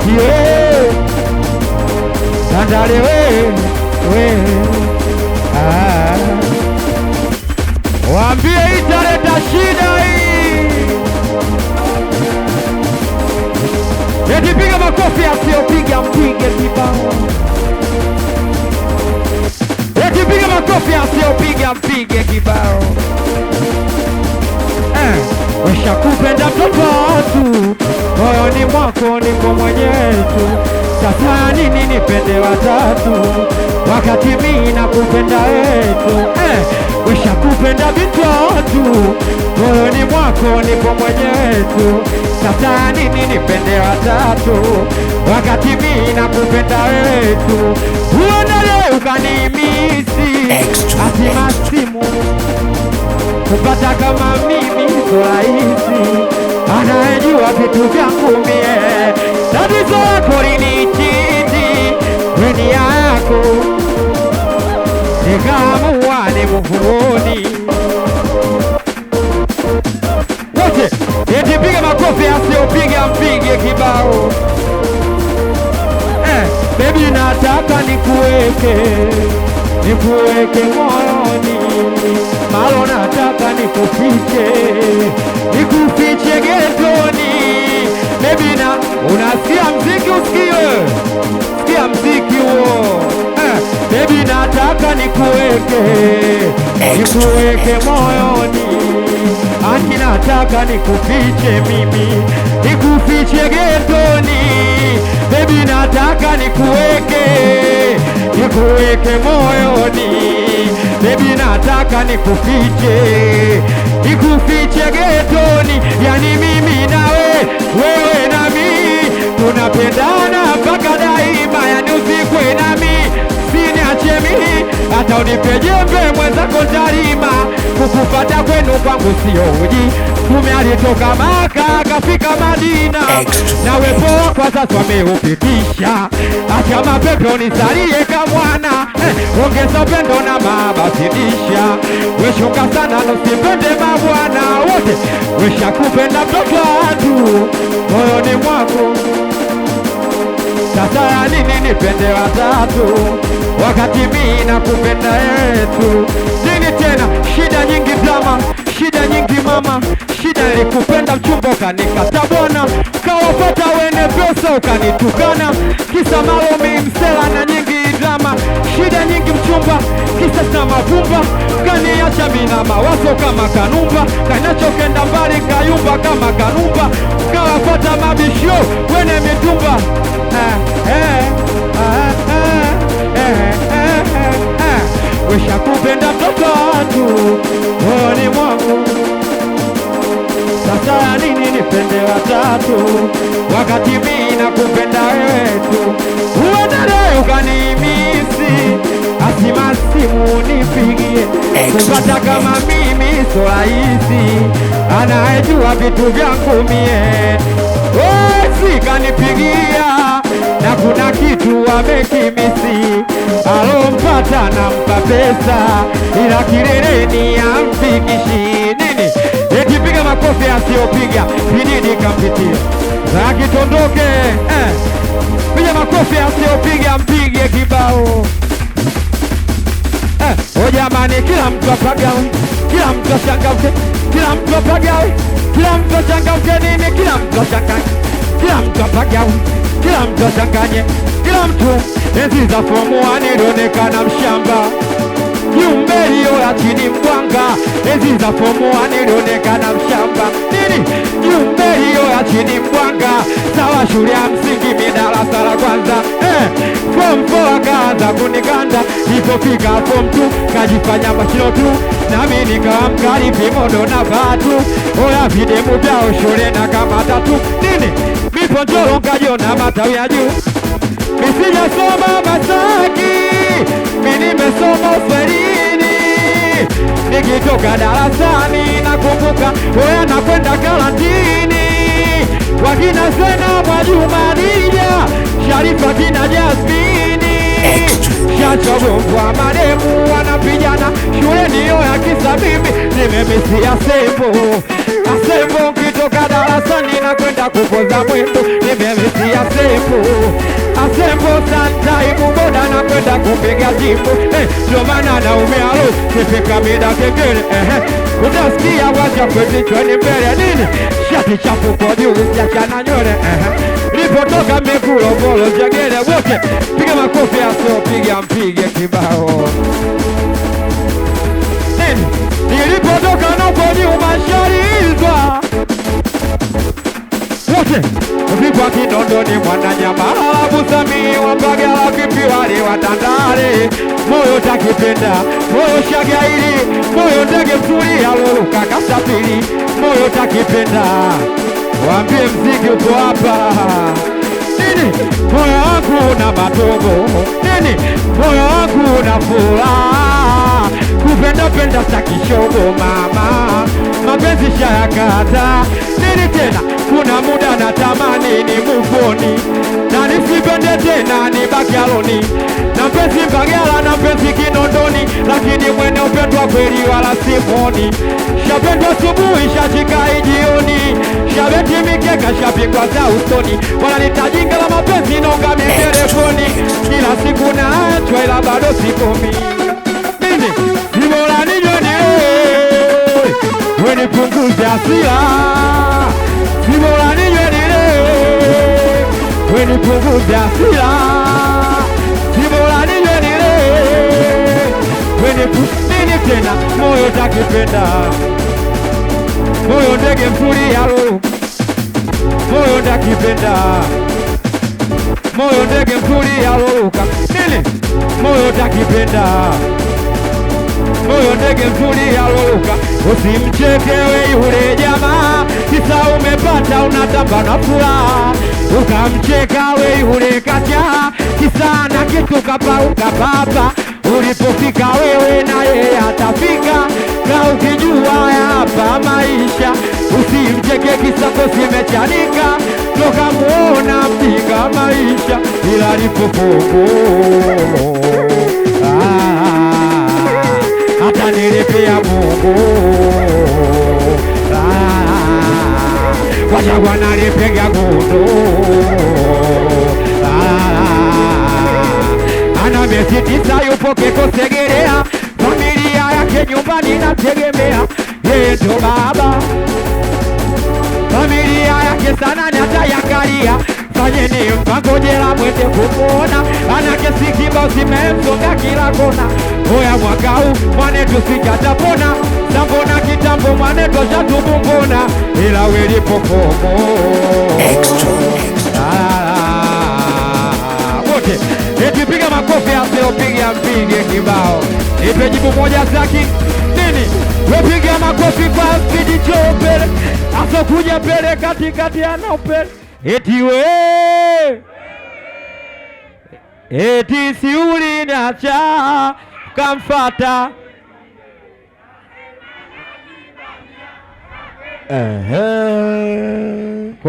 yeah. Tandale we waambie italeta shida hii. Eti piga makofi asiyopiga mpige kibao. Eti piga makofi asiyopiga mpige kibao. Weshakupenda mtoto watu, moyoni mwako niko mwenyewe tu. Sasa nini nipende watatu, wakati mimi nakupenda wetu. Weshakupenda binti watu, moyoni mwako niko mwenyewe tu. Sasa nini nipende watatu, wakati mimi nakupenda wetu. Uenda leo ukanimisi, asima simu kupata kama mimi so rahisi. Anayejua vitu vyangu mie, tatizo lako linichiti kweni yako, nikaamua nimuvuni. Wote eti piga makofi asiyopiga mpige kibao. Baby nataka nikuweke moyoni, malo nataka nikufiche getoni. Baby na unasikia mziki usikie, sikia mziki huo. Baby nataka nikuweke moyoni, aki nataka nikufiche mimi, nikufiche getoni. Baby nataka nikuweke moyoni. Baby nataka nikufiche getoni. Yani mimi nawe, wewe na mimi tunapendana mpaka daima. Yani usikwe nami, siniache mimi, hata unipe jembe mwenzako ntalima. Kukupata kwenu kwangu sio uji, mume alitoka Maka akafika Madina, nawe poa kwa sasa wameupitisha. Acha mapepe unisalie kamwana, ongeza upendo na mabazidisha. Weshuka sana nosipende mabwana wote, weshakupenda mtoto watu moyoni mwako. Sasa ya nini nipende watatu, wakati mimi nakupenda yetu. Nini tena shida nyingi drama, shida nyingi mama, shida nilikupenda mchumba ukanikata bwana, kawapata wene pesa ukanitukana, kisa malomi msela na nyingi drama. Shida nyingi mchumba, kisa na mavumba, kaniacha mina mawazo kama kanumba, kanachokenda mbali kayumba kama kanumba, kawapata mabishio wene mitumba. Weshakupenda mtoto watu moyoni mwangu. Sasa nini nipende watatu, wakati mimi nakupenda wewe tu. Uenda leo ukanimisi, asima simu nipigie. Kupata kama mimi so rahisi, anayejua vitu vyangu mie. Kanipigia na kuna kitu amekimisi, alompata nampa pesa, ila kileleni amfikishi. Nini eti piga makofi asiyopiga pinini kampitia akitondoke. Piga makofi asiyopiga mpige kibao. Jamani, kila mtu apagawe, kila mtu achangamke, kila mtu apagawe, kila mtu achangamke. Nini kila mtu achangamke, kila mtu apagawe, kila mtu achanganye, kila mtu. Enzi za fomu wanilionekana mshamba, jumbe hiyo ya chini mkwanga. Enzi za fomu wanilionekana mshamba. Nini jumbe hiyo ya chini mkwanga, sawa shule ya msingi midarasa la kwanza. Form 4 akaanza kunikanda, nilipofika form 2 kajifanya mashino tu, nami nikawa mkali vimodo na vatu. Oya videmu vyao shule na kama tatu. Nini mipo njoro nkajona matawi ya juu. Misijasoma Masaki, mimi nimesoma Uswahilini. Nikitoka darasani nakumbuka, oya nakwenda karantini. Wakina Zena Mwajuma Dija, Sharifa kina Jasmini, Shachogongwa mademu wanapijana shule niyo ya kisa mimi. Nimemisi Asembo, Asembo kito nilipotoka darasani na kwenda kupoza mwendo, nimemisia asembo santaimu boda na kwenda kupiga jimbo. Ndio maana naumia lo, kifika mida kengele utasikia wacha kwezi chweni mbele nini, shati chafu kwa juu siachana nywele nilipotoka mekulo bolo jagele wote, piga makofi asio piga mpige kibao nini, nilipotoka na kwa nyuma sharizwa wote Vipwa Kinondoni Mwananyamala Busami Wapagala vipi wale Watandale moyo takipenda moyo shagairi moyo ndege mzuri aloluka kasafiri moyo takipenda waambie mziki uko hapa nini moyo wangu na matogo nini moyo wangu na furaha kupenda penda sakishogo mama mapenzi shayakata nini tena kuna muda na tamani ni mufoni na nisipende tena ni bakialoni na mpenzi Mbagala na mpenzi Kinondoni lakini mwene upendwa kweli wala simoni shabendwa subuhi shachikai jioni shabeti mikeka shapigwa za usoni wala nitajinga la mapenzi nonga mikerefoni kila siku na achwa ila bado sikomi nini simola nijoni weni punguza asila simola nijoni weni punguza asila simola nijoni weni nini tena moyo takipenda moyo ndege mzuri yalo moyo takipenda moyo ndege mzuri yaloluka nini moyo takipenda moyo ndege mzuri yaloluka usimchekewe yule jamaa kisa umepata unatamba na furaha ukamcheka we yule kacha kisa na kitu kapauka baba ulipofika wewe na yeye atafika na ukijua hapa maisha usimcheke kisa kosimechanika toka muona mpiga maisha ila lipofuko hata nilipia Mungu wajagwa nalipiga gundo ana miezi 9 yupo Kekosegerea familia yake nyumbani nategemea yeye ndo baba familia yake sana natayangalia fanyeni mpango jela mwende kumwona ana kesi kibao zimemsonga kila kona oya mwaka huu mwanetu sijatapona sambona kitambo mwanetu shatubumbona ila welipokomo wote eti piga makofi asiopiga mpige kibao ipe jibu moja zaki nini wepiga makofi kwa spidi chopele aso kuja pele katikati anaopele eti we eti siuli nacha kamfata